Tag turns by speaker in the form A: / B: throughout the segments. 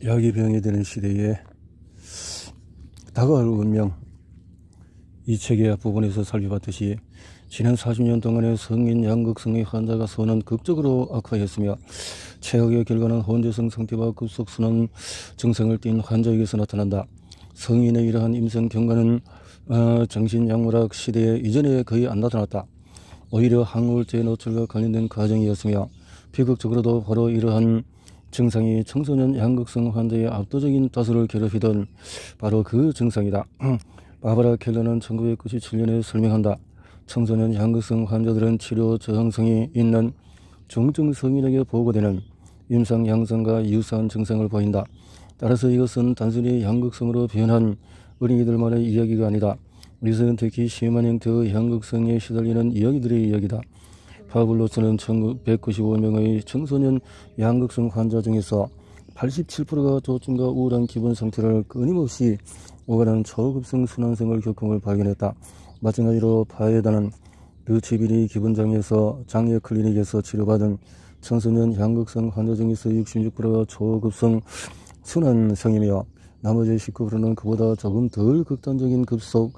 A: 약이 병이 되는 시대에 다가올 운명, 이 책의 앞부분에서 살펴봤듯이 지난 40년 동안의 성인 양극성의 환자가 선은 극적으로 악화했으며 최악의 결과는 혼재성 상태와 급속순환 증상을 띈 환자에게서 나타난다. 성인의 이러한 임상 경과는 정신약물학 시대에 이전에 거의 안 나타났다. 오히려 항우울제 노출과 관련된 과정이었으며 비극적으로도 바로 이러한 증상이 청소년 양극성 환자의 압도적인 다수를 괴롭히던 바로 그 증상이다. 바바라 켈러는 1997년에 설명한다. 청소년 양극성 환자들은 치료 저항성이 있는 중증 성인에게 보고되는 임상 양성과 유사한 증상을 보인다. 따라서 이것은 단순히 양극성으로 변한 어린이들만의 이야기가 아니다. 이것은 특히 심한 형태의 양극성에 시달리는 이야기들의 이야기다. 파블로스는 1995명의 청소년 양극성 환자 중에서 87%가 조증과 우울한 기분 상태를 끊임없이 오가는 초급성 순환성을 겪음을 발견했다. 마찬가지로 파에다는 르치비리 기분장애에서 장애 클리닉에서 치료받은 청소년 양극성 환자 중에서 66%가 초급성 순환성이며 나머지 19%는 그보다 조금 덜 극단적인 급속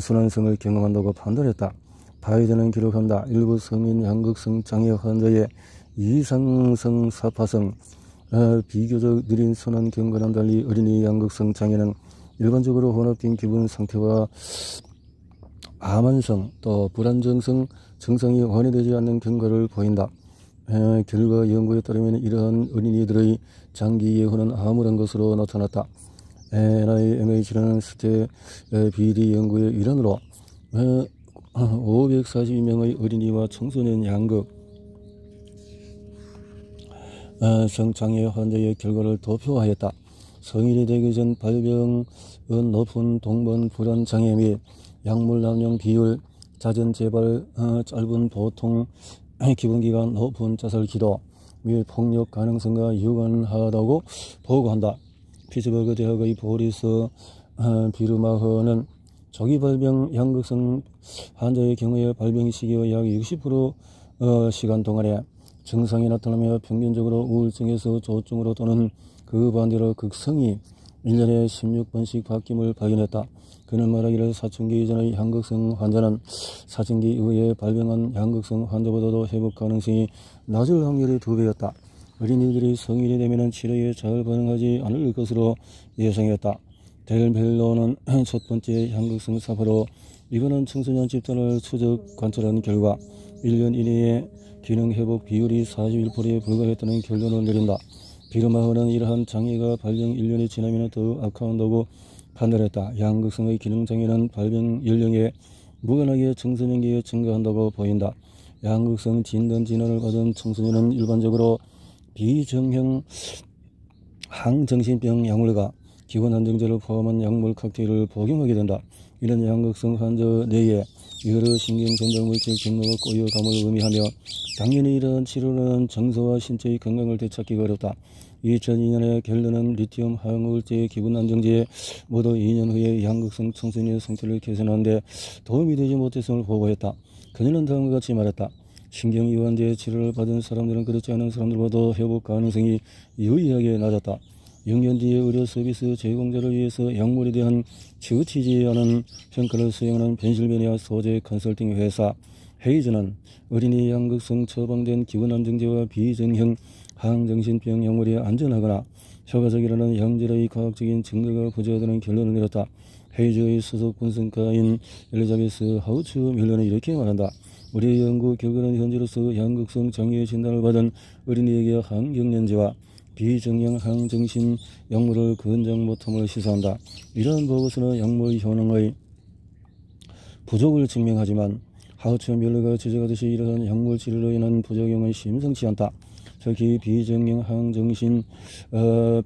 A: 순환성을 경험한다고 판단했다. 바이든은 기록한다. 일부 성인 양극성 장애 환자의 이상성 사파성, 비교적 느린 순환 경과는 달리 어린이 양극성 장애는 일반적으로 혼합된 기분 상태와 암환성 또 불안정성 증상이 완화되지 않는 경과를 보인다. 결과 연구에 따르면 이러한 어린이들의 장기 예후는 암울한 것으로 나타났다. NIMH는 스테 비리 연구의 일환으로 542명의 어린이와 청소년 양극 성장애 환자의 결과를 도표화했다. 성인이 되기 전 발병은 높은 동반 불안 장애 및 약물 남용 비율, 잦은 재발, 짧은 보통 기본기간, 높은 자살 기도 및 폭력 가능성과 유관하다고 보고한다. 피츠버그 대학의 보리스 비르마허는 조기 발병 양극성 환자의 경우에 발병 시기의 약 60% 시간 동안에 증상이 나타나며 평균적으로 우울증에서 조증으로 또는 그 반대로 극성이 1년에 16번씩 바뀜을 발견했다. 그는 말하기를 사춘기 이전의 양극성 환자는 사춘기 이후에 발병한 양극성 환자보다도 회복 가능성이 낮을 확률이 2배였다. 어린이들이 성인이 되면 치료에 잘 반응하지 않을 것으로 예상했다. 델벨로는 첫 번째 양극성 사파로 이거는 청소년 집단을 추적 관찰한 결과 1년 이내에 기능 회복 비율이 41%에 불과했다는 결론을 내린다. 비르마흐는 이러한 장애가 발병 1년이 지나면 더 악화한다고 판단했다. 양극성의 기능장애는 발병 연령에 무관하게 청소년기에 증가한다고 보인다. 양극성 진단 진단을 받은 청소년은 일반적으로 비정형 항정신병 약물과 기본 안정제를 포함한 약물 칵테일을 복용하게 된다. 이런 양극성 환자 내에 여러 신경전달물질 경로가 꼬여감을 의미하며 당연히 이러한 치료는 정서와 신체의 건강을 되찾기가 어렵다. 2002년에 갤러는 리튬 항우울제 기분 안정제에 모두 2년 후에 양극성 청소년의 상태를 개선하는 데 도움이 되지 못했음을 보고했다. 그녀는 다음과 같이 말했다. 신경이완제 치료를 받은 사람들은 그렇지 않은 사람들보다 회복 가능성이 유의하게 낮았다. 6년 뒤에 의료 서비스 제공자를 위해서 약물에 대한 치우치지 않은 평가를 수행하는 펜실베니아 소재 컨설팅 회사 헤이즈는 어린이 양극성 처방된 기분 안정제와 비정형 항정신병 약물이 안전하거나 효과적이라는 양질의 과학적인 증거가 부재하다는 결론을 내렸다. 헤이즈의 소속 분석가인 엘리자베스 하우츠 밀러는 이렇게 말한다. 우리의 연구 결과는 현재로서 양극성 장애 진단을 받은 어린이에게 항경련제와 비정형 항정신 약물을 권장 못함을 시사한다. 이러한 보고서는 약물 효능의 부족을 증명하지만 하우츠 밀러가 지적하듯이 이러한 약물 치료로 인한 부작용은 심상치 않다. 특히 비정형 항정신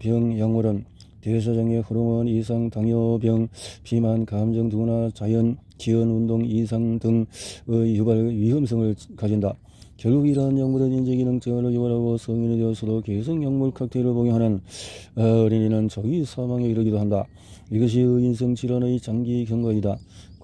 A: 병 약물은 대사장애 호르몬 이상, 당뇨병, 비만, 감정 둔화, 자연, 기원 운동 이상 등의 유발 위험성을 가진다. 결국 이러한 약물은 인지기능 저하를 유발하고 성인이 되어서도 계속 약물 칵테일을 복용하는 어린이는 조기 사망에 이르기도 한다. 이것이 의인성 질환의 장기 경과이다.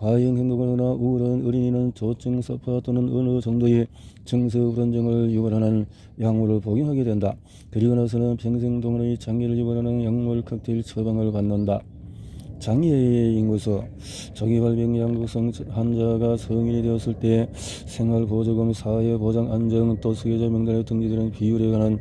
A: 과잉 행동을 하거나 우울한 어린이는 조증, 사파 또는 어느 정도의 정서 불안정을 유발하는 약물을 복용하게 된다. 그리고 나서는 평생 동안의 장애를 유발하는 약물 칵테일 처방을 받는다. 장애의 인구수. 조기발병 양극성 환자가 성인이 되었을 때 생활보조금, 사회보장안정 또 수혜자 명단에 등재되는 비율에 관한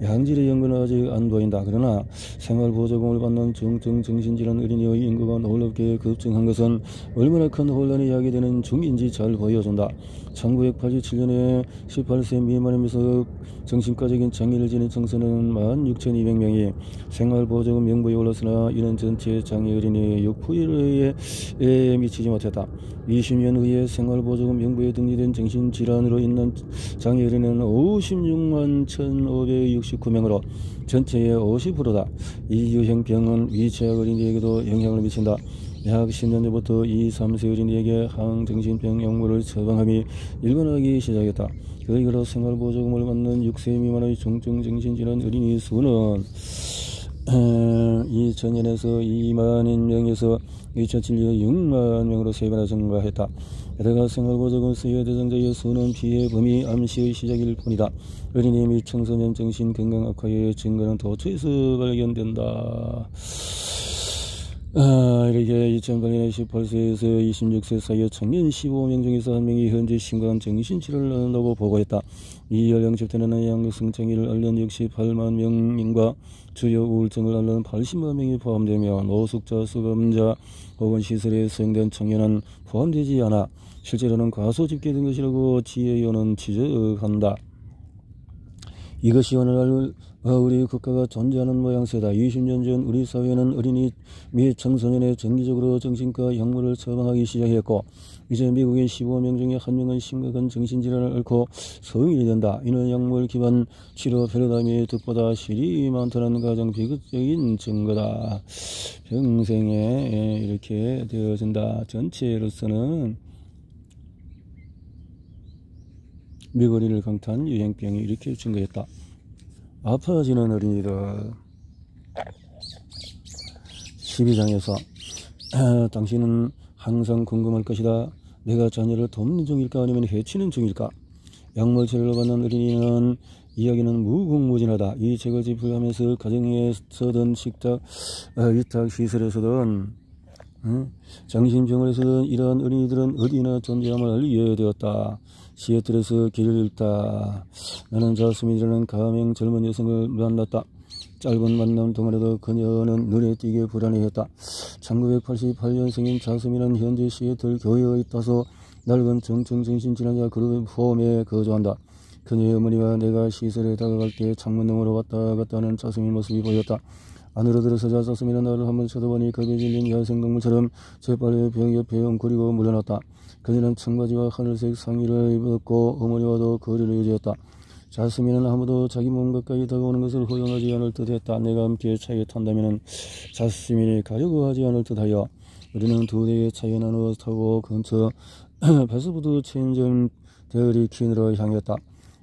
A: 양질의 연구는 아직 안 보인다. 그러나 생활보조금을 받는 중증 정신질환 어린이의 인구가 놀랍게 급증한 것은 얼마나 큰 혼란이 야기되는 중인지 잘 보여준다. 1987년에 18세 미만이면서 정신과적인 장애를 지닌 청소년 16,200명이 생활보조금 명부에 올랐으나 이는 전체 장애 어린이의 6%에 미치지 못했다. 20년 후에 생활보조금 명부에 등재된 정신질환으로 인한 장애 어린이는 56만 1,569명으로 전체의 50%다. 이 유형병은 위취학 어린이에게도 영향을 미친다. 약 10년 전부터 2, 3세 어린이에게 항정신병 약물을 처방함이 일반화하기 시작했다. 그 이후로 생활보조금을 받는 6세 미만의 중증 정신질환 어린이 수는 2000년에서 2만인 명에서 2007년에 6만 명으로 3배나 증가했다. 게다가 생활보조금 수혜 대상자의 수는 피해 범위 암시의 시작일 뿐이다. 어린이 및 청소년 정신건강 악화의 증가는 도처에서 발견된다. 이렇게 2008년에 18세에서 26세 사이의 청년 15명 중에서 1명이 현재 심각한 정신질환을 앓는다고 보고했다. 이 연령층에는 양극성 장애를 앓는 68만 명과 주요 우울증을 앓는 80만 명이 포함되며 노숙자, 수감자 혹은 시설에 수용된 청년은 포함되지 않아 실제로는 과소 집계된 것이라고 지혜연은 지적한다. 이것이 오늘날 우리 국가가 존재하는 모양새다. 20년 전 우리 사회는 어린이 및 청소년에 정기적으로 정신과 약물을 처방하기 시작했고 이제 미국의 15명 중에 1명은 심각한 정신질환을 앓고 성인이 된다. 이는 약물 기반 치료 패러다임의 득보다 실이 많다는 가장 비극적인 증거다. 평생에 이렇게 되어진다. 전체로서는 미국 어린이를 강타한 유행병이 이렇게 증가했다. 아파지는 어린이들. 12장에서 당신은 항상 궁금할 것이다. 내가 자녀를 돕는 중일까 아니면 해치는 중일까? 약물 치료를 받는 어린이는 이야기는 무궁무진하다. 이 책을 집필하면서 가정에서든 식탁, 위탁 시설에서든 정신병원에서든 이러한 어린이들은 어디나 존재함을 알게 되었다. 시애틀에서 길을 잃다. 나는 자스민이라는 가명 젊은 여성을 만났다. 짧은 만남 동안에도 그녀는 눈에 띄게 불안해했다. 1988년생인 자스민은 현재 시애틀 교회의 다소 낡은 중증 정신질환자 그룹 홈에 거주한다. 그녀의 어머니와 내가 시설에 다가갈 때 창문 너머로 왔다 갔다 하는 자스민 모습이 보였다. 안으로 들어서자 자스민은 나를 한번 쳐다보니 겁에 질린 야생동물처럼 재빨리 병 옆에 웅크리고 물러났다. 그녀는 청바지와 하늘색 상의를 입었고 어머니와도 거리를 유지했다. 자스민은 아무도 자기 몸 가까이 다가오는 것을 허용하지 않을 듯했다. 내가 함께 차에 탄다면 자스민이 가려고 하지 않을 듯하여 우리는 두 대의 차에 나누어 타고 근처 패스트푸드 체인점 데어리 퀸으로 향했다.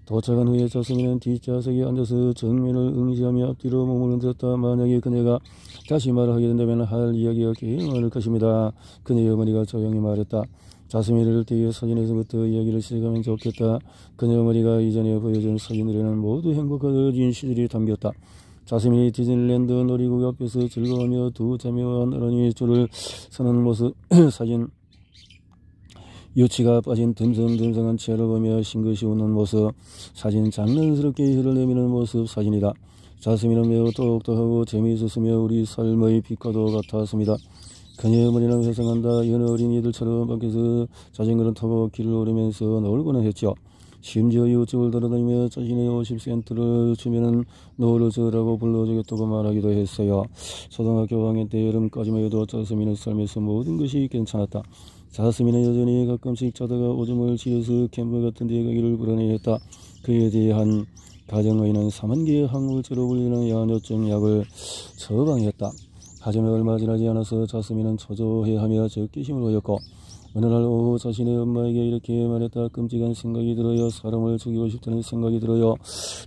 A: 도착한 후에 자스민은 뒷좌석에 앉아서 정면을 응시하며 앞뒤로 몸을 흔들었다. 만약에 그녀가 다시 말을 하게 된다면 할 이야기가 꽤 많을 것입니다. 그녀의 어머니가 조용히 말했다. 자스민을 때에 사진에서부터 이야기를 시작하면 좋겠다. 그녀 어머니가 이전에 보여준 사진들에는 모두 행복하던 시절이 담겼다. 자스민이 디즈니랜드 놀이국 앞에서 즐거워하며 두 자매와 나란히 줄을 서는 모습 사진, 유치가 빠진 듬성듬성한 치아를 보며 싱긋이 웃는 모습 사진, 장난스럽게 혀를 내미는 모습 사진이다. 자스민은 매우 똑똑하고 재미있었으며 우리 삶의 빛과도 같았습니다. 그녀의 어머니는 회상한다. 여느 어린이들처럼 밖에서 자전거를 타고 길을 오르면서 놀고는 했죠. 심지어 이웃집을 돌아다니며 자신의 50센트를 주면은 노를 저으라고 불러주겠다고 말하기도 했어요. 초등학교 5학년 때 여름까지만 해도 자스민의 삶에서 모든 것이 괜찮았다. 자스민은 여전히 가끔씩 자다가 오줌을 지어서 캠프 같은 데 가기를 불안해했다. 그에 대한 가정의는 3만개의 항우울제로 불리는 야뇨증 약을 처방했다. 하지만 얼마 지나지 않아서 자스민은 초조해하며 적개심을 보였고 어느 날 오후 자신의 엄마에게 이렇게 말했다. 끔찍한 생각이 들어요. 사람을 죽이고 싶다는 생각이 들어요.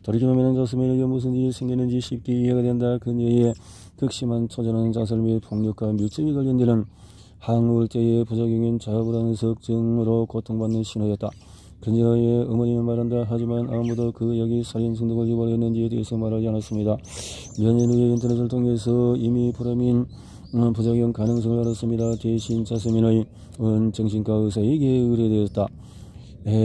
A: 돌이켜보면 자스민에게 무슨 일이 생겼는지 쉽게 이해가 된다. 그녀의 극심한 초조한 자살 및 폭력과 밀접히 관련되는 항우울제의 부작용인 자불안 석증으로 고통받는 신호였다. 그녀의 어머니는 말한다. 하지만 아무도 그 약이 살인 중독을 유발했는지에 대해서 말하지 않았습니다. 몇 년 후에 인터넷을 통해서 이미 불암인 부작용 가능성을 알았습니다. 대신 자스민의 정신과 의사에게 의뢰되었다.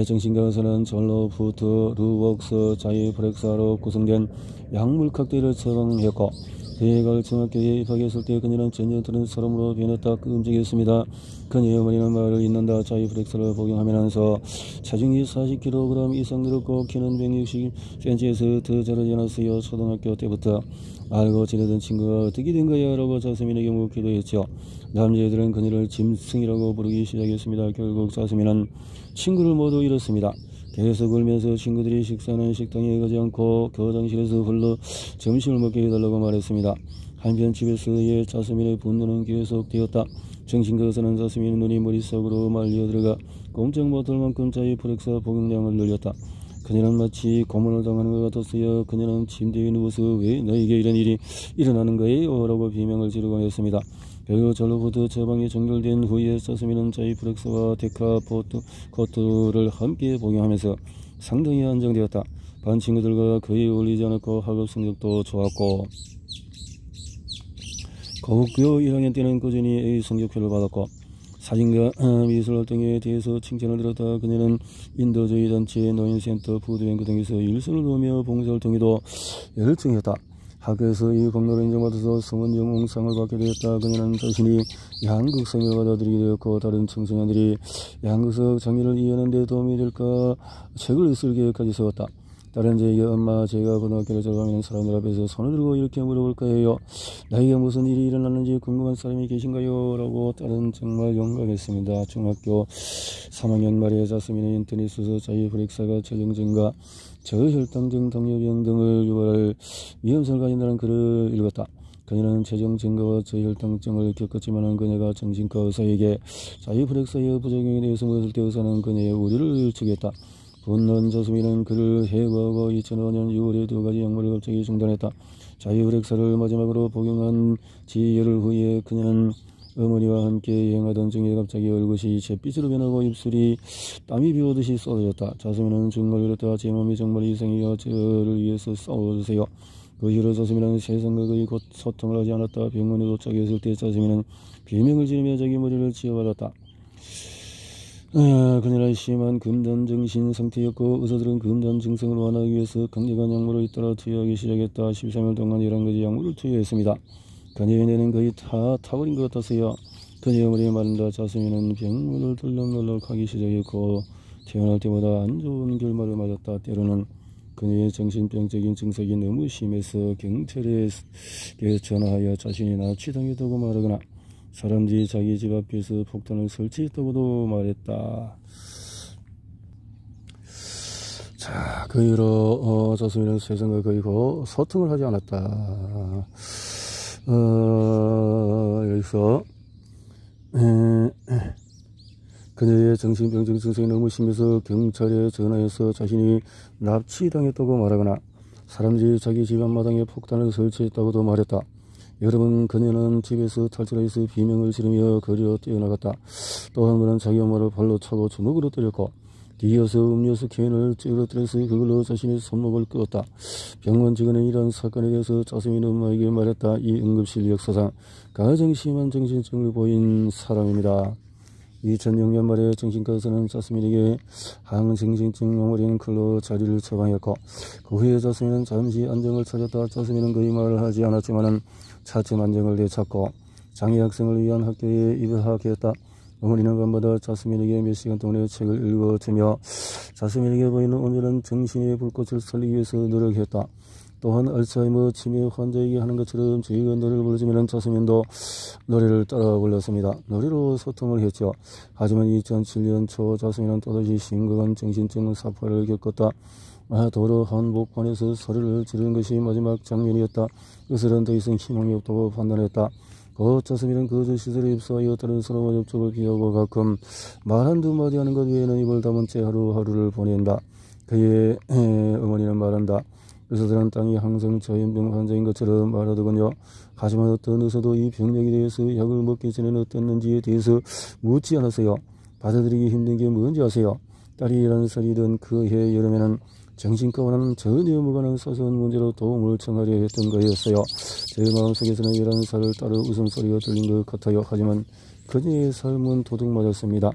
A: 정신과 의사는 전로부터 루웍스 자이프렉사로 구성된 약물 칵테일을 처방했고 그의 가을 중학교에 입학했을 때 그녀는 전혀 다른 사람으로 변했다. 끔찍했습니다. 그녀의 어머니는 말을 잇는다. 자이프렉사를 복용하면서 체중이 40kg 이상 늘었고 키는 160cm에서 더 자라지 않았어요. 초등학교 때부터 알고 지내던 친구가 어떻게 된 거야? 라고 자스민에게 묻기도 했죠. 남자애들은 그녀를 짐승이라고 부르기 시작했습니다. 결국 자스민은 친구를 모두 잃었습니다. 계속 울면서 친구들이 식사는 식당에 가지 않고 교장실에서 홀로 점심을 먹게 해달라고 말했습니다. 한편 집에서의 자스민의 분노는 계속되었다. 정신과 의사는 자스민의 눈이 머릿속으로 말려 들어가 꼼짝 못할 만큼 자이프렉사 복용량을 늘렸다. 그녀는 마치 고문을 당하는 것 같았어요. 그녀는 침대에 누워서 왜 너에게 이런 일이 일어나는 거예요? 라고 비명을 지르곤 했습니다. 결국 전로부터 처방이 종결된 후에 자스민은 자이프렉사와 데카포트를 함께 복용하면서 상당히 안정되었다. 반 친구들과 거의 어울리지 않았고 학업 성적도 좋았고 고등학교 1학년 때는 꾸준히 A 성적표를 받았고 사진과 미술 활동에 대해서 칭찬을 들었다. 그녀는 인도주의 단체 노인센터 푸드뱅크 등에서 일선을 도우며 봉사활동에도 열중했다. 학교에서 이 공로를 인정받아서 성원영웅상을 받게 되었다. 그녀는 자신이 양극성을 받아들이게 되었고 다른 청소년들이 양극성 장애를 이해하는 데 도움이 될까 책을 쓸 계획까지 세웠다. 다른 제에게 엄마 제가 고등학교를 졸업하면 사람들 앞에서 손을 들고 이렇게 물어볼 거예요. 나에게 무슨 일이 일어났는지 궁금한 사람이 계신가요? 라고 딸은 정말 용감했습니다. 중학교 3학년 말에 자스민의 인터넷에서 자이프렉사가 저정증과 저혈당증, 당뇨병 등을 유발할 위험성을 가진다는 글을 읽었다. 그녀는 체중 증가와 저혈당증을 겪었지만 그녀가 정신과 의사에게 자이프렉사의 부작용에 대해서 물었을 때 의사는 그녀의 우려를 추구했다. 분노한 자스민은 그를 해고하고 2005년 6월에 2가지 약물을 갑자기 중단했다. 자이프렉사를 마지막으로 복용한 지 열흘 후에 그녀는 어머니와 함께 여행하던 중에 갑자기 얼굴이 잿빛으로 변하고 입술이 땀이 비오듯이 쏟아졌다. 자스민은 정말 그렇다. 제 몸이 정말 이상해요. 저를 위해서 싸워주세요. 그 이후로 자스민은 세상과 거의 곧 소통을 하지 않았다. 병원에 도착했을 때 자스민은 비명을 지르며 자기 머리를 치워받았다. 그녀는 심한 금단 정신 상태였고 의사들은 금단 증상을 완화하기 위해서 강력한 약물을 잇따라 투여하기 시작했다. 13일 동안 11가지 약물을 투여했습니다. 그녀의 뇌는 거의 다 타버린 것 같았어요. 그녀의 머리에 마른다. 자스민은 병원을 들락날락 하기 시작했고 태어날 때보다 안 좋은 결말을 맞았다. 때로는 그녀의 정신병적인 증상이 너무 심해서 경찰에 전화하여 자신이 납치당했다고 말하거나 사람들이 자기 집 앞에서 폭탄을 설치했다고도 말했다. 자, 그 이후로 자스민은 세상과 거의 소통을 하지 않았다. 여기서 그녀의 정신병적 증상이 너무 심해서 경찰에 전화해서 자신이 납치당했다고 말하거나 사람들이 자기 집 앞마당에 폭탄을 설치했다고도 말했다. 여러분, 그녀는 집에서 탈출해서 비명을 지르며 거리로 뛰어나갔다. 또 한 번은 자기 엄마를 발로 차고 주먹으로 때렸고 뒤이어서 음료수 캔을 찌그러뜨려서 그걸로 자신의 손목을 끄었다. 병원 직원은 이런 사건에 대해서 자스민 엄마에게 말했다. 이 응급실 역사상 가장 심한 정신증을 보인 사람입니다. 2006년 말에 정신과 의사는 자스민에게 항정신증 약물인 클로자리를 처방했고 그 후에 자스민은 잠시 안정을 찾았다. 자스민은 거의 말을 하지 않았지만 차츰 안정을 되찾고 장애 학생을 위한 학교에 입학했다. 어머니는 밤마다 자스민에게 몇 시간 동안의 책을 읽어주며 자스민에게 보이는 온전한 정신의 불꽃을 살리기 위해서 노력했다. 또한 알츠하이머 치매 환자에게 하는 것처럼 저희가 노래를 불러주면 자스민도 노래를 따라 불렀습니다. 노래로 소통을 했죠. 하지만 2007년 초 자스민은 또다시 심각한 정신증 사파를 겪었다. 도로 한복판에서 소리를 지르는 것이 마지막 장면이었다. 그것은 더 이상 희망이 없다고 판단했다. 곧 자스민은 그저 시설에 입소하여 다른 사람과 접촉을 피하고 가끔 말 한두 마디 하는 것 외에는 입을 다문 채 하루하루를 보낸다. 그의 어머니는 말한다. 의사들은 땅이 항상 전염병 환자인 것처럼 말하더군요. 하지만 어떤 의사도 이 병력에 대해서 약을 먹기 전에는 어땠는지에 대해서 묻지 않았어요. 받아들이기 힘든 게 뭔지 아세요? 딸이 11살이던 그 해 여름에는 정신과와는 전혀 무관한 사소한 문제로 도움을 청하려 했던 거였어요. 제 마음속에서는 11살 딸의 웃음소리가 들린 것 같아요. 하지만 그녀의 삶은 도둑 맞았습니다.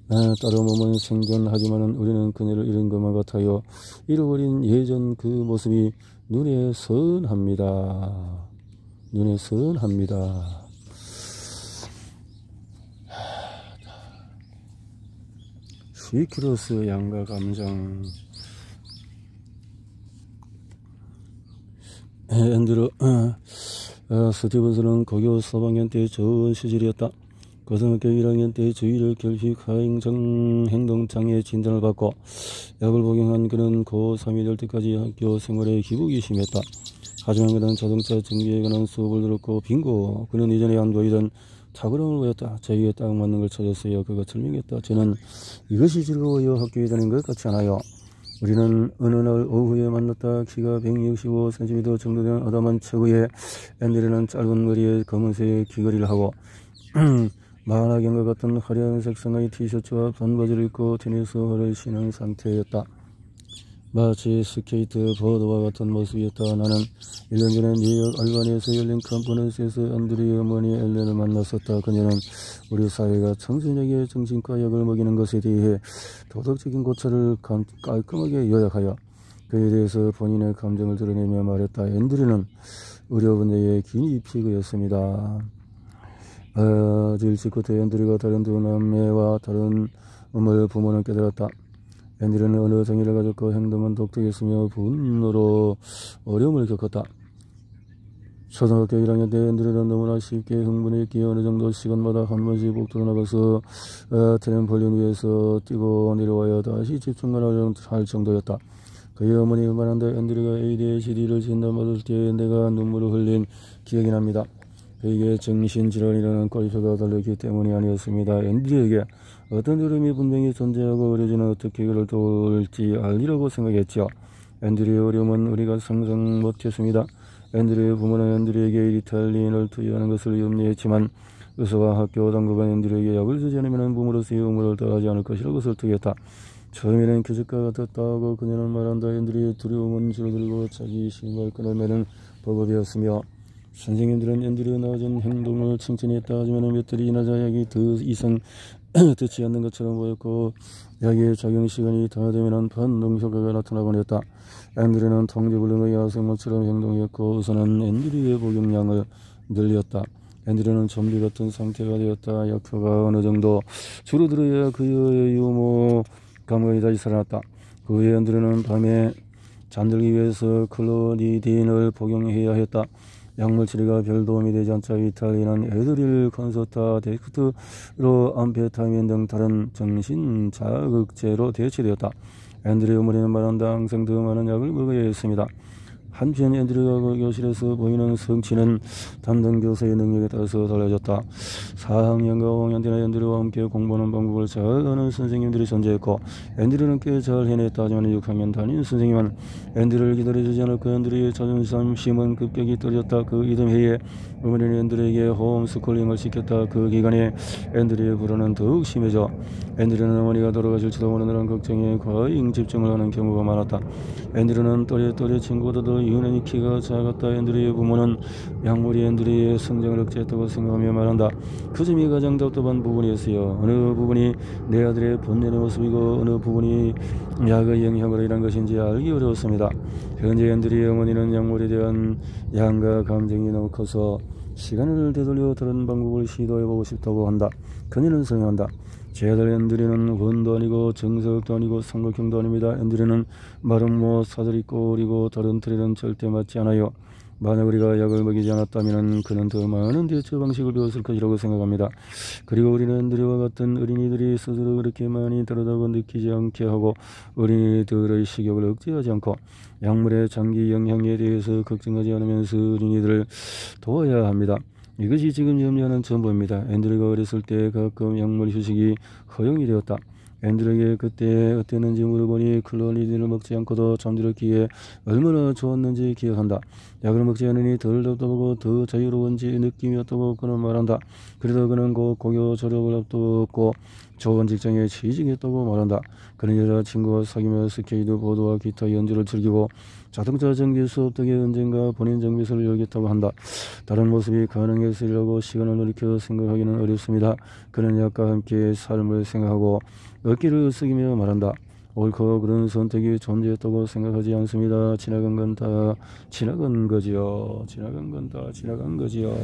A: 딸의 몸은 생존하지만 우리는 그녀를 잃은 것만 같아요. 잃어버린 예전 그 모습이 눈에 선합니다. 눈에 선합니다. 스위키로스 양가 감정. 앤드루 스티븐스는 고교 4학년 때 좋은 시절이었다. 고등학교 1학년 때 주의력 결핍 행동장애 진단을 받고 약을 복용한 그는 고3이 될 때까지 학교 생활에 기복이 심했다. 하지만 그는 자동차 정비에 관한 수업을 들었고 빙고 그는 이전에 안 보이던 탁월함을 보였다. 자기에 딱 맞는 걸 찾았어요. 그가 설명했다. 저는 이것이 즐거워요. 학교에 다닌 것 같지 않아요. 우리는 어느 날 오후에 만났다. 키가 165cm 정도 되는 아담한 체구에 앤드류는 짧은 머리에 검은색 귀걸이를 하고 만화경과 같은 화려한 색상의 티셔츠와 반바지를 입고 테니스화를 신은 상태였다. 마치 스케이트보드와 같은 모습이었다. 나는 1년 전에 뉴욕 알바니에서 열린 컨퍼런스에서 앤드류의 어머니 엘렌을 만났었다. 그녀는 우리 사회가 청소년에게 정신과 약을 먹이는 것에 대해 도덕적인 고찰을 깔끔하게 요약하여 그에 대해서 본인의 감정을 드러내며 말했다. 앤드류는 의료분야의 기니피그였습니다. 일찍 그때 앤드류가 다른 두 남매와 다른 음을 부모는 깨달았다. 앤드류는 어느 장애를 가졌고 행동은 독특했으며 분노로 어려움을 겪었다. 초등학교 1학년 때 앤드류는 너무나 쉽게 흥분했기에 어느 정도 시간마다 한 번씩 복도로 나가서 트램폴린 위에서 뛰고 내려와야 다시 집중을 할 정도였다. 그의 어머니가 말한다. 앤드류가 ADHD를 진단받을 때 내가 눈물을 흘린 기억이 납니다. 그에게 정신질환이라는 꼬리표가 달렸기 때문이 아니었습니다. 앤드류에게 어떤 흐름이 분명히 존재하고 어려지는 어떻게 그를 도울지 알리라고 생각했지요. 앤드류의 어려움은 우리가 상상 못했습니다. 앤드류의 부모는 앤드류에게 리탈린을 투여하는 것을 염려했지만 의사와 학교 당국은 앤드류에게 약을 주지 않으면 부모로서의 의무를 다하지 않을 것이라고 설득했다. 처음에는 규칙과 같았다고 그녀는 말한다. 앤드류의 두려움은 줄어들고 자기 신발끈을 매는 버법이었으며 선생님들은 앤드류의 나아진 행동을 칭찬했다. 하지만 몇 달이 지나자 약이 더 이상 듣지 않는 것처럼 보였고 약의 작용 시간이 다 되면 반동 효과가 나타나곤 했다. 앤드류는 통제불능의 야생마처럼 행동했고 의사는 앤드류의 복용량을 늘렸다. 앤드류는 좀비 같은 상태가 되었다. 약효가 어느 정도 줄어들어야 그의 유머 감각이 다시 살아났다. 그 후에 앤드류는 밤에 잠들기 위해서 클로니딘을 복용해야 했다. 약물 치료가 별 도움이 되지 않자 리탈린은 에드릴, 컨서타, 데크트로 암페타민 등 다른 정신 자극제로 대체되었다. 앤드류의 어머니는 말한다. 항상 더 많은 약을 먹어야 했습니다. 한편 앤드류가 교실에서 보이는 성취는 담당 교사의 능력에 따라서 달라졌다. 4학년과 5학년 때는 앤드류와 함께 공부하는 방법을 잘 아는 선생님들이 존재했고 앤드류는 꽤 잘 해냈다. 하지만 6학년 담임 선생님은 앤드류를 기다려주지 않았고 앤드류의 자존심은 급격히 떨어졌다. 그 이듬 해에 어머니는 앤드류에게 홈스쿨링을 시켰다. 그 기간에 앤드류의 불안은 더욱 심해져 앤드류는 어머니가 돌아가실지도 모르는 걱정에 과잉 집중을 하는 경우가 많았다. 앤드류는 또래 친구보다도 유난히 키가 작았다. 앤드류의 부모는 약물이 앤드류의 성장을 억제했다고 생각하며 말한다. 그 점이 가장 답답한 부분이었어요. 어느 부분이 내 아들의 본연의 모습이고 어느 부분이 약의 영향으로 인한 것인지 알기 어려웠습니다. 현재 앤드류의 어머니는 약물에 대한 양가 감정이 너무 커서 시간을 되돌려 다른 방법을 시도해보고 싶다고 한다. 그녀는 설명한다. 제 아들 앤드류는 원도 아니고 정석도 아니고 삼각형도 아닙니다. 앤드류는 마름모 사다리 꼴이고 다른 틀에는 절대 맞지 않아요. 만약 우리가 약을 먹이지 않았다면 그는 더 많은 대처 방식을 배웠을 것이라고 생각합니다. 그리고 우리는 앤드류와 같은 어린이들이 스스로 그렇게 많이 다르다고 느끼지 않게 하고 어린이들의 식욕을 억제하지 않고 약물의 장기 영향에 대해서 걱정하지 않으면서 어린이들을 도와야 합니다. 이것이 지금 염려하는 전부입니다. 앤드류가 어렸을 때 가끔 약물 휴식이 허용이 되었다. 앤드에게 그때 어땠는지 물어보니 클로리드를 먹지 않고도 잠들었기에 얼마나 좋았는지 기억한다. 약을 먹지 않으니 덜 답답하고 더 자유로운지 느낌이었다고 그는 말한다. 그래도 그는 곧 고교 졸업을 앞두었고 좋은 직장에 취직했다고 말한다. 그는 여자친구와 사귀며 스케이트 보드와 기타 연주를 즐기고 자동차 정비 수업 덕에 언젠가 본인 정비소를 열겠다고 한다. 다른 모습이 가능했으리라고 시간을 돌이켜 생각하기는 어렵습니다. 그는 약과 함께 삶을 생각하고 어깨를 숙이며 말한다. 옳고 그런 선택이 존재했다고 생각하지 않습니다. 지나간 건 다 지나간 거지요. 지나간 건 다 지나간 거지요.